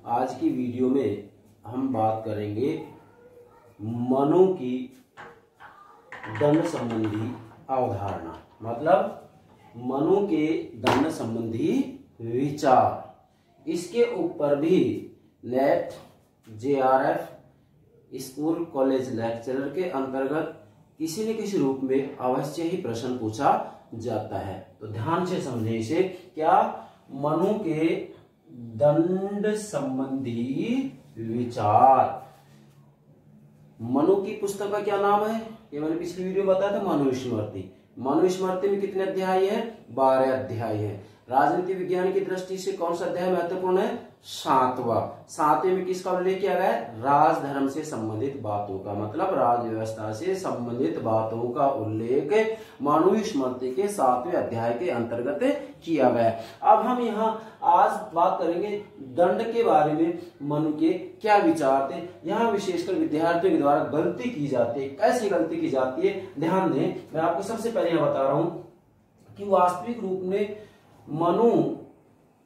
आज की वीडियो में हम बात करेंगे मनु की दंड संबंधी अवधारणा, मतलब मनु के दंड संबंधी विचार। इसके ऊपर भी net, JRF, school college lecturer के अंतर्गत किसी न किसी रूप में अवश्य ही प्रश्न पूछा जाता है। तो ध्यान से समझें इसे। क्या मनु के दंड संबंधी विचार। मनु की पुस्तक का क्या नाम है? ये मैंने पिछली वीडियो बताया था, मनुस्मृति। मनुस्मृति में कितने अध्याय है? 12 अध्याय है। राजनीति विज्ञान की दृष्टि से कौन सा अध्याय महत्वपूर्ण है? 7वां। 7वें में किसका उल्लेख किया गया है? राजधर्म से संबंधित बातों का, मतलब राज व्यवस्था से संबंधित बातों का उल्लेख मनुस्मृति के 7वें अध्याय के अंतर्गत किया गया है। अब हम यहाँ आज बात करेंगे दंड के बारे में। मनु के क्या विचार थे? यहाँ विशेषकर विद्यार्थियों के द्वारा गलती की जाती है। कैसी गलती की जाती है? ध्यान दें, मैं आपको सबसे पहले यहाँ बता रहा हूँ कि वास्तविक रूप में मनु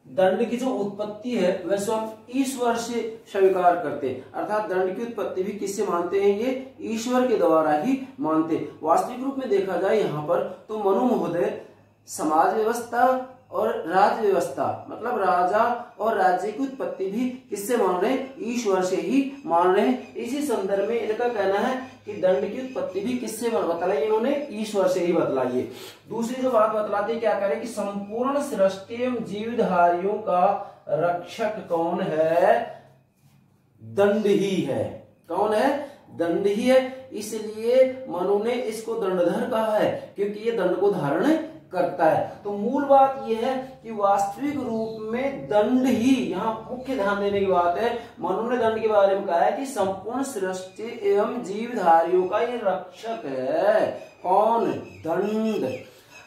दंड की जो उत्पत्ति है वह स्वयं ईश्वर से स्वीकार करते, अर्थात दंड की उत्पत्ति भी किससे मानते हैं? ये ईश्वर के द्वारा ही मानते। वास्तविक रूप में देखा जाए यहाँ पर तो मनु महोदय समाज व्यवस्था और राज्य व्यवस्था, मतलब राजा और राज्य की उत्पत्ति भी किससे मान रहे हैं? ईश्वर से ही मान रहे हैं। इसी संदर्भ में इनका कहना है कि दंड की उत्पत्ति भी किससे बतलाई? इन्होंने ईश्वर से ही बतलाई है। दूसरी जो बात बतलाते क्या करें कि संपूर्ण सृष्टि एवं जीवधारियों का रक्षक कौन है? दंड ही है। कौन है? दंड ही है। इसलिए मनु ने इसको दंडधर कहा है, क्योंकि ये दंड को धारण करता है। तो मूल बात यह है कि वास्तविक रूप में दंड ही यहाँ मुख्य ध्यान देने की बात है। मनु ने दंड के बारे में कहा है कि संपूर्ण सृष्टि एवं जीवधारियों का ये रक्षक है। कौन? दंड।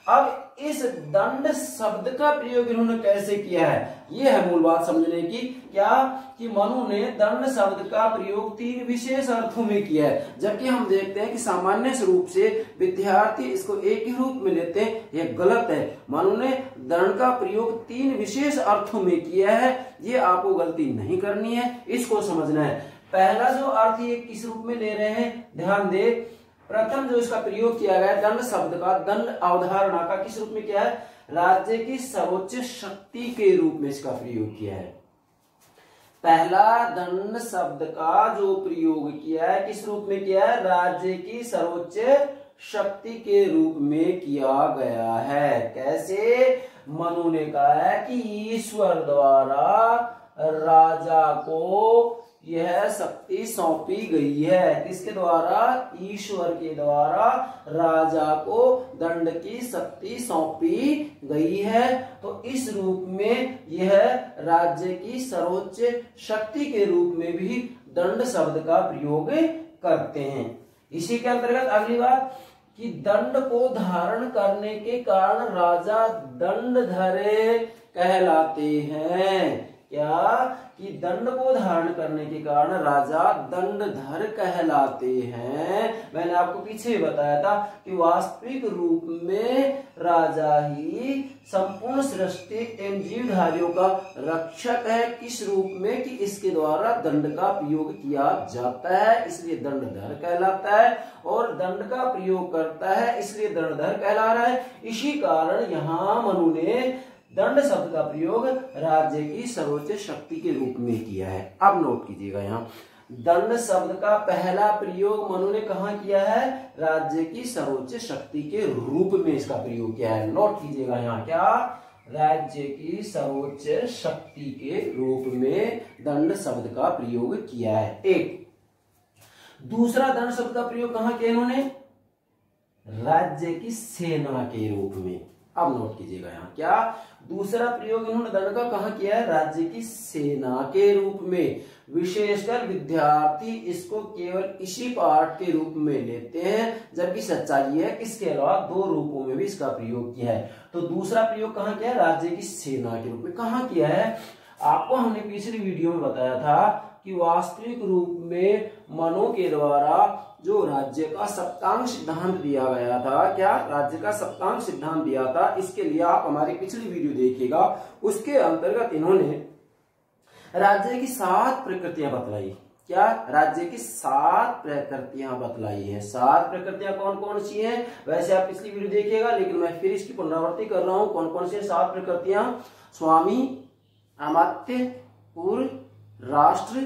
अब इस दंड शब्द का प्रयोग इन्होंने कैसे किया है, यह है मूल बात समझने की। क्या कि मनु ने दंड शब्द का प्रयोग 3 विशेष अर्थों में किया है, जबकि हम देखते हैं कि सामान्य रूप से विद्यार्थी इसको एक ही रूप में लेते हैं। यह गलत है। मनु ने दंड का प्रयोग 3 विशेष अर्थों में किया है। ये आपको गलती नहीं करनी है, इसको समझना है। पहला जो अर्थ ये किस रूप में ले रहे हैं, ध्यान दे। प्रथम जो इसका प्रयोग किया गया दंड शब्द का, दंड अवधारणा का किस रूप में किया है? राज्य की सर्वोच्च शक्ति के रूप में इसका प्रयोग किया है। पहला दंड शब्द का जो प्रयोग किया है किस रूप में किया है? राज्य की सर्वोच्च शक्ति के रूप में किया गया है। कैसे? मनु ने कहा है कि ईश्वर द्वारा राजा को यह शक्ति सौंपी गई है। किसके द्वारा? ईश्वर के द्वारा राजा को दंड की शक्ति सौंपी गई है। तो इस रूप में यह राज्य की सर्वोच्च शक्ति के रूप में भी दंड शब्द का प्रयोग करते हैं। इसी के अंतर्गत अगली बात कि दंड को धारण करने के कारण राजा दंडधर कहलाते हैं। क्या कि दंड को धारण करने के कारण राजा दंडधर कहलाते हैं। मैंने आपको पीछे बताया था कि वास्तविक रूप में राजा ही संपूर्ण सृष्टि एवं जीवधारियों का रक्षक है। किस रूप में? कि इसके द्वारा दंड का प्रयोग किया जाता है, इसलिए दंडधर कहलाता है, और दंड का प्रयोग करता है इसलिए दंडधर कहला रहा है। इसी कारण यहाँ मनु ने दंड शब्द का प्रयोग राज्य की सर्वोच्च शक्ति के रूप में किया है। अब नोट कीजिएगा, यहाँ दंड शब्द का पहला प्रयोग मनु ने कहाँ किया है? राज्य की सर्वोच्च शक्ति के रूप में इसका प्रयोग किया है। नोट कीजिएगा यहाँ, क्या? राज्य की सर्वोच्च शक्ति के रूप में दंड शब्द का प्रयोग किया है। एक दूसरा दंड शब्द का प्रयोग कहाँ किया इन्होंने? राज्य की सेना के रूप में। अब नोट कीजिएगा यहाँ, क्या दूसरा प्रयोग इन्होंने दंड का कहाँ किया है? राज्य की सेना के रूप में। विशेषकर विद्यार्थी इसको केवल इसी पाठ के रूप में लेते हैं, जबकि सच्चाई है इसके अलावा 2 रूपों में भी इसका प्रयोग किया है। तो दूसरा प्रयोग कहाँ किया है? राज्य की सेना के रूप में। कहाँ किया है? आपको हमने पिछली वीडियो में बताया था कि वास्तविक रूप में मनु के द्वारा जो राज्य का सप्तांग सिद्धांत दिया गया था, क्या राज्य का सप्तांग सिद्धांत दिया था, इसके लिए आप हमारी पिछली वीडियो देखिएगा। उसके अंतर्गत इन्होंने राज्य की 7 प्रकृतियां बतलाई। क्या? राज्य की 7 प्रकृतियां बतलाई है। 7 प्रकृतियां कौन कौन सी हैं? वैसे आप पिछली वीडियो देखिएगा, लेकिन मैं फिर इसकी पुनरावृत्ति कर रहा हूं। कौन कौन सी 7 प्रकृतियां? स्वामी, अमात्य, पुर, राष्ट्र,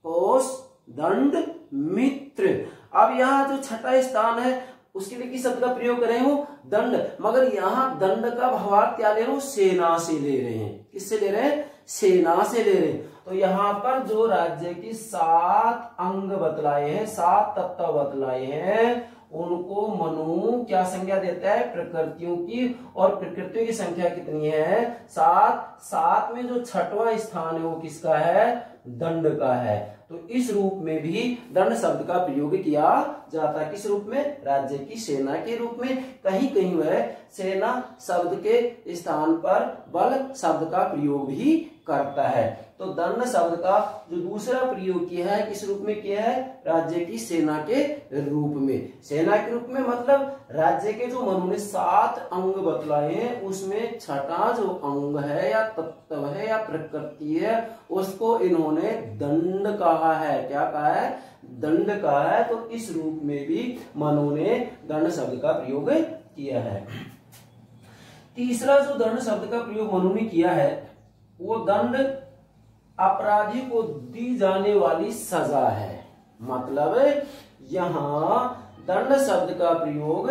कोष, दंड, मित्र। अब यहाँ जो छठा स्थान है उसके लिए किस शब्द का प्रयोग कर रहे हो? दंड। मगर यहाँ दंड का भावार्थ क्या ले रहे हो? सेना से ले रहे हैं। किससे ले रहे हैं? सेना से ले रहे हैं। तो यहाँ पर जो राज्य की 7 अंग बतलाए हैं, 7 तत्व बतलाए हैं, उनको मनु क्या संज्ञा देता है? प्रकृतियों की। और प्रकृतियों की संख्या कितनी है? 7। 7 में जो छठवां स्थान है वो किसका है? दंड का है। तो इस रूप में भी दंड शब्द का प्रयोग किया जाता है। किस रूप में? राज्य की सेना के रूप में। कहीं कहीं वह सेना शब्द के स्थान पर बल शब्द का प्रयोग भी करता है। तो दंड शब्द का जो दूसरा प्रयोग किया है किस रूप में किया है? राज्य की सेना के रूप में। सेना के रूप में मतलब राज्य के जो मनु ने 7 अंग बतलाए हैं उसमें छठा जो अंग है या तत्व है या प्रकृति है उसको इन्होंने दंड कहा है। क्या कहा है? दंड कहा है। तो इस रूप में भी मनु ने दंड शब्द का प्रयोग किया है। तीसरा जो दंड शब्द का प्रयोग मनु ने किया है वो दंड अपराधी को दी जाने वाली सजा है। मतलब यहां दंड शब्द का प्रयोग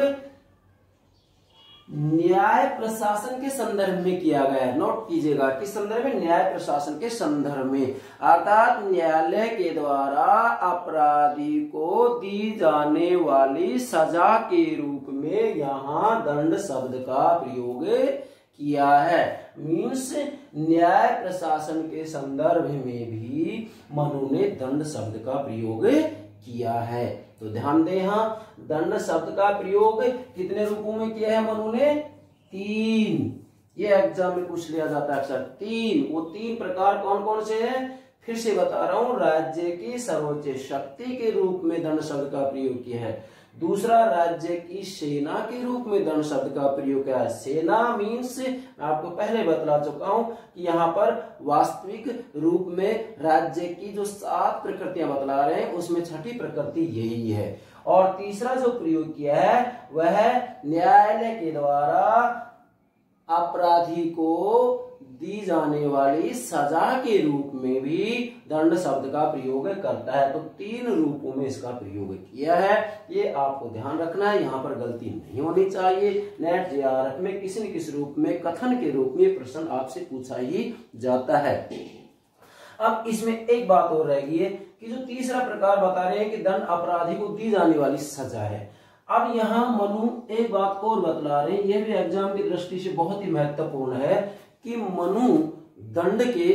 न्याय प्रशासन के संदर्भ में किया गया है। नोट कीजिएगा, किस संदर्भ में? न्याय प्रशासन के संदर्भ में। अर्थात न्यायालय के द्वारा अपराधी को दी जाने वाली सजा के रूप में यहाँ दंड शब्द का प्रयोग किया है। मीन्स न्याय प्रशासन के संदर्भ में भी मनु ने दंड शब्द का प्रयोग किया है। तो ध्यान दें, यहां दंड शब्द का प्रयोग कितने रूपों में किया है मनु ने? 3। ये एग्जाम में पूछ लिया जाता है अक्सर। 3। वो 3 प्रकार कौन कौन से हैं? फिर से बता रहा हूं। राज्य की सर्वोच्च शक्ति के रूप में दंड शब्द का प्रयोग किया है। दूसरा, राज्य की सेना के रूप में दंड शब्द का प्रयोग किया है। सेना मीन्स मैं आपको पहले बतला चुका हूं कि यहाँ पर वास्तविक रूप में राज्य की जो 7 प्रकृतियां बतला रहे हैं उसमें छठी प्रकृति यही है। और तीसरा जो प्रयोग किया है वह न्यायालय के द्वारा अपराधी को दी जाने वाली सजा के रूप में भी दंड शब्द का प्रयोग करता है। तो 3 रूपों में इसका प्रयोग किया है। ये आपको ध्यान रखना है, यहाँ पर गलती नहीं होनी चाहिए। नेट जेआरएफ में किसी न किसी रूप में कथन के रूप में प्रश्न आपसे पूछा ही जाता है। अब इसमें एक बात और रह गई है कि जो तीसरा प्रकार बता रहे हैं कि दंड अपराधी को दी जाने वाली सजा है। अब यहाँ मनु एक बात और बतला रहे हैं, यह भी एग्जाम की दृष्टि से बहुत ही महत्वपूर्ण है कि मनु दंड के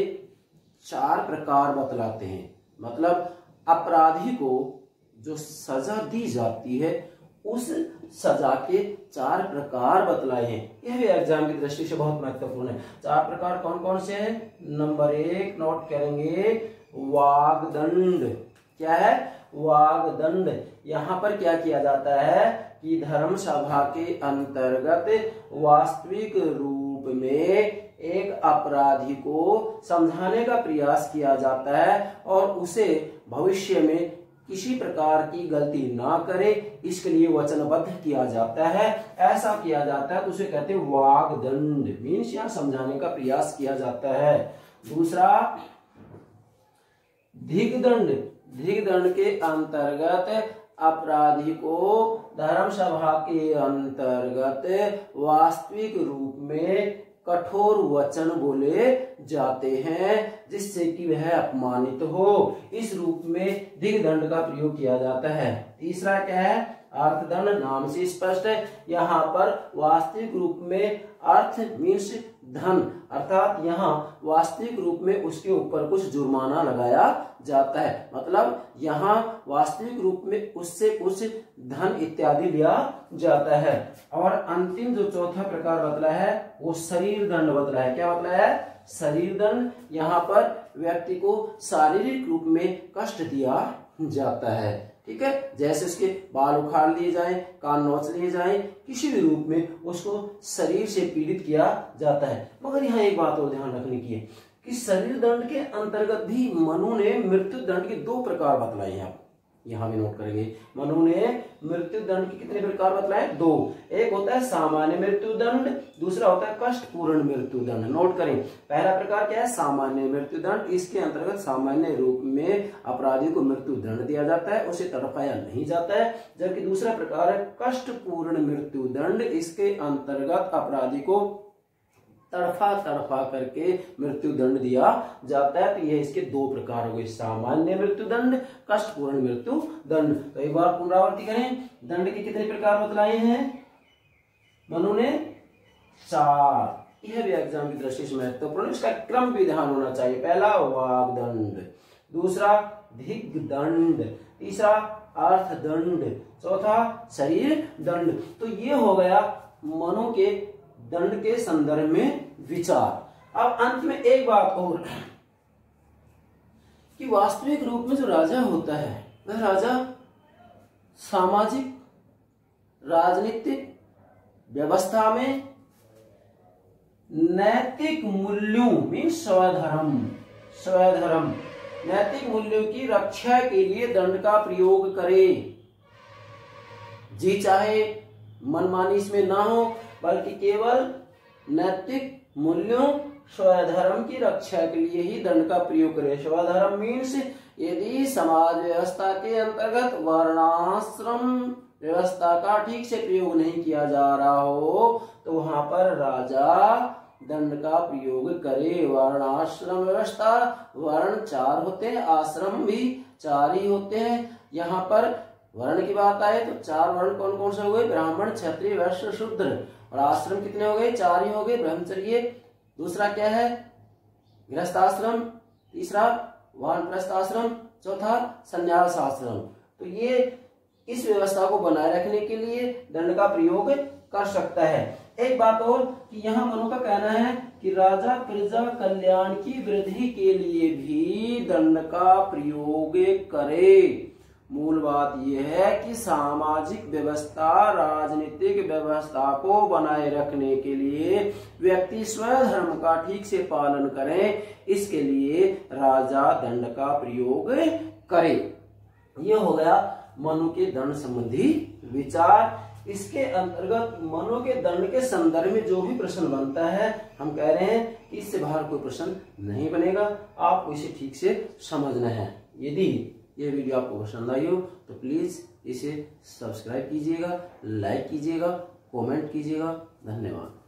4 प्रकार बतलाते हैं। मतलब अपराधी को जो सजा दी जाती है उस सजा के 4 प्रकार बतलाए हैं। यह भी एग्जाम की दृष्टि से बहुत महत्वपूर्ण है। 4 प्रकार कौन कौन से हैं? नंबर 1 नोट करेंगे, वाग्दंड। क्या है? वाग्दंड। यहाँ पर क्या किया जाता है कि धर्म सभा के अंतर्गत वास्तविक रूप में एक अपराधी को समझाने का प्रयास किया जाता है और उसे भविष्य में किसी प्रकार की गलती ना करे इसके लिए वचनबद्ध किया जाता है। ऐसा किया जाता है तो उसे कहते हैं वाग्दंड। मीन्स यहाँ समझाने का प्रयास किया जाता है। दूसरा, धिग्दंड। धिग्दंड के अंतर्गत अपराधी को धर्म सभा के अंतर्गत वास्तविक रूप में कठोर वचन बोले जाते हैं जिससे कि वह अपमानित हो। इस रूप में धिग्दंड का प्रयोग किया जाता है। तीसरा क्या है? अर्थदंड। नाम से स्पष्ट है, यहाँ पर वास्तविक रूप में अर्थ मीन्स धन, अर्थात यहाँ वास्तविक रूप में उसके ऊपर कुछ जुर्माना लगाया जाता है। मतलब यहाँ वास्तविक रूप में उससे कुछ धन इत्यादि लिया जाता है। और अंतिम जो चौथा प्रकार बतला है वो शरीर दंड बतला है। क्या बतला है? शरीर दंड। यहाँ पर व्यक्ति को शारीरिक रूप में कष्ट दिया जाता है। ठीक है, जैसे उसके बाल उखाड़ लिए जाएं, कान नोच लिए जाएं, किसी भी रूप में उसको शरीर से पीड़ित किया जाता है। मगर यहाँ एक बात और ध्यान रखने की है कि शरीर दंड के अंतर्गत भी मनु ने मृत्यु दंड के दो प्रकार बतलाए हैं। आप यहां भी नोट करेंगे, मनु ने मृत्यु दंड के कितने प्रकार बतलाए? दो। एक होता है सामान्य मृत्यु दंड, दूसरा होता है कष्टपूर्ण मृत्यु दंड। नोट करें, पहला प्रकार क्या है? सामान्य मृत्यु दंड। इसके अंतर्गत सामान्य रूप में अपराधी को मृत्यु दंड दिया जाता है, उसे तड़पाया नहीं जाता है। जबकि दूसरा प्रकार है कष्टपूर्ण मृत्यु दंड। इसके अंतर्गत अपराधी को तड़फा तड़फा करके मृत्यु दंड दिया जाता है। तो यह इसके दो प्रकार हो गए, सामान्य मृत्यु दंड, कष्टपूर्ण मृत्यु दंड। तो एक बार पुनरावृत्ति करें, दंड के कितने प्रकार बतलाए हैं मनु ने? 4। यह भी एग्जाम की दृष्टि से महत्वपूर्ण, इसका क्रम भी ध्यान होना चाहिए। पहला वाग दंड, दूसरा धिग दंड, तीसरा अर्थ दंड, चौथा शरीर दंड। तो ये हो गया मनु के दंड के संदर्भ में विचार। अब अंत में एक बात और कि वास्तविक रूप में जो राजा होता है वह राजा सामाजिक राजनीतिक व्यवस्था में नैतिक मूल्यों मीन स्वधर्म नैतिक मूल्यों की रक्षा के लिए दंड का प्रयोग करे। जी चाहे मनमानी इसमें ना हो, बल्कि केवल नैतिक मूल्यों स्वधर्म की रक्षा के लिए ही दंड का प्रयोग करे। स्वधर्म मीन्स यदि समाज व्यवस्था के अंतर्गत वर्णाश्रम व्यवस्था का ठीक से प्रयोग नहीं किया जा रहा हो तो वहां पर राजा दंड का प्रयोग करे। वर्णाश्रम व्यवस्था, वर्ण 4 होते हैं, आश्रम भी 4 ही होते हैं। यहाँ पर वर्ण की बात आए तो 4 वर्ण कौन कौन से हो गए? ब्राह्मण, क्षत्रिय, वैश्य, शूद्र। और आश्रम कितने हो गए? 4 ही हो गए, ब्रह्मचर्य, दूसरा क्या है गृहस्थाश्रम, तीसरा वानप्रस्थ आश्रम, चौथा संन्यास आश्रम। तो ये इस व्यवस्था को बनाए रखने के लिए दंड का प्रयोग कर सकता है। एक बात और कि यहाँ मनु का कहना है कि राजा प्रजा कल्याण की वृद्धि के लिए भी दंड का प्रयोग करे। मूल बात यह है कि सामाजिक व्यवस्था, राजनीतिक व्यवस्था को बनाए रखने के लिए व्यक्ति स्वधर्म का ठीक से पालन करे, इसके लिए राजा दंड का प्रयोग करे। यह हो गया मनु के दंड संबंधी विचार। इसके अंतर्गत मनु के दंड के संदर्भ में जो भी प्रश्न बनता है, हम कह रहे हैं कि इससे बाहर कोई प्रश्न नहीं बनेगा, आपको इसे ठीक से समझना है। यदि ये वीडियो आपको पसंद आई हो तो प्लीज इसे सब्सक्राइब कीजिएगा, लाइक कीजिएगा, कमेंट कीजिएगा। धन्यवाद।